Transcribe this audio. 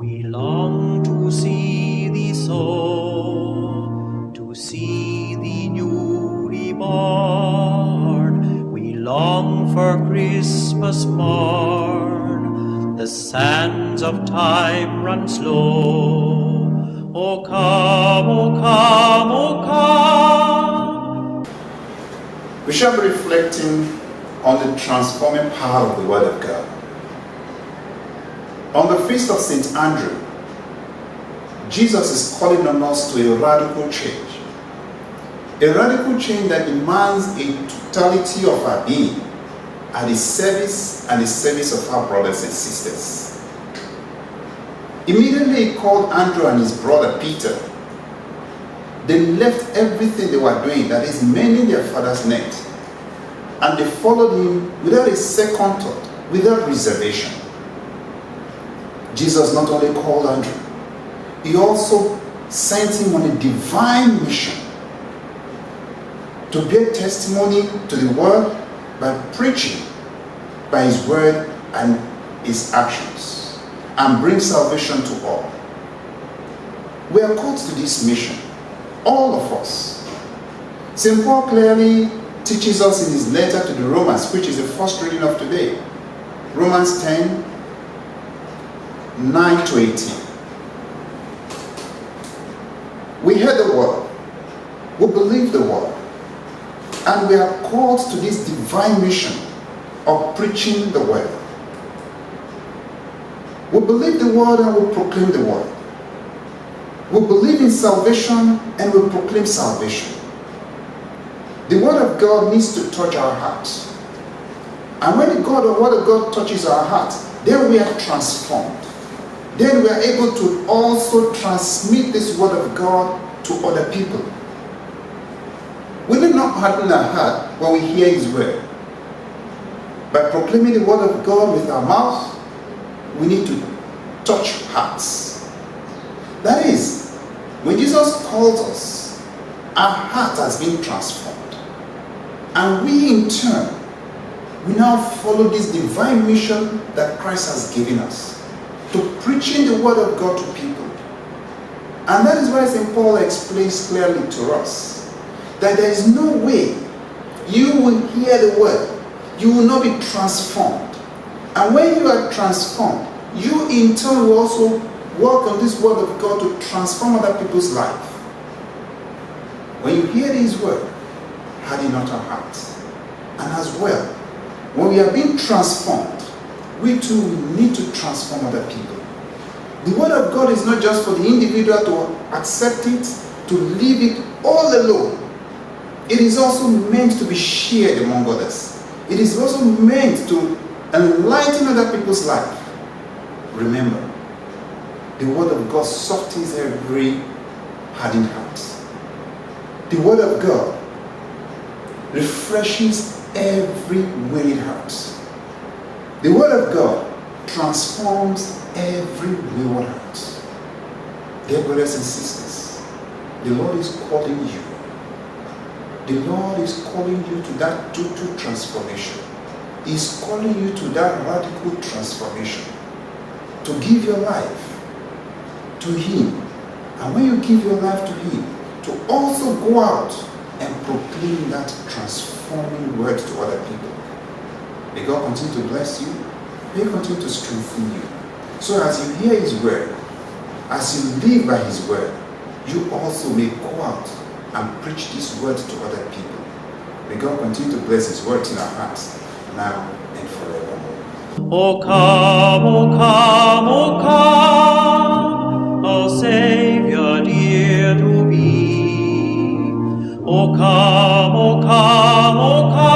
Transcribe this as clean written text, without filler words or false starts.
We long to see thee so, to see thee newly born. We long for Christmas morn. The sands of time run slow. O come, O come, O come. We shall be reflecting on the transforming power of the Word of God. On the feast of St. Andrew, Jesus is calling on us to a radical change. A radical change that demands a totality of our being at the service and the service of our brothers and sisters. Immediately he called Andrew and his brother Peter. They left everything they were doing, that is, mending their father's net, and they followed him without a second thought, without reservation. Jesus not only called Andrew, he also sent him on a divine mission to bear testimony to the world by preaching by his word and his actions, and bring salvation to all. We are called to this mission, all of us. St. Paul clearly teaches us in his letter to the Romans, which is the first reading of today, Romans 10, 9 to 18. We heard the word, we believe the word, and we are called to this divine mission of preaching the word. We believe the word and we proclaim the word. We believe in salvation and we proclaim salvation. The word of God needs to touch our hearts. And when the word of God touches our hearts, then we are transformed. Then we are able to also transmit this word of God to other people. We need not harden our heart when we hear his word. By proclaiming the word of God with our mouth, we need to touch hearts. That is, when Jesus calls us, our heart has been transformed. And we in turn, we now follow this divine mission that Christ has given us, to preaching the word of God to people. And that is why St. Paul explains clearly to us that there is no way you will hear the word, you will not be transformed. And when you are transformed, you in turn will also work on this word of God to transform other people's life. When you hear his word, harden not our hearts. And as well, when we are being transformed, we too need to transform other people. The word of God is not just for the individual to accept it, to leave it all alone. It is also meant to be shared among others. It is also meant to enlighten other people's life. Remember, the word of God softens every hardened heart. The word of God refreshes every wearied heart. The word of God transforms every wayward heart. Dear brothers and sisters, the Lord is calling you. The Lord is calling you to that total transformation. He is calling you to that radical transformation. To give your life to him. And when you give your life to him, to also go out and proclaim that transforming word to other people. May God continue to bless you. May He continue to strengthen you. So as you hear his word, as you live by his word, you also may go out and preach this word to other people. May God continue to bless his word in our hearts, now and forevermore. O come, O come, O come, O Savior dear to be. O come, O come, O come.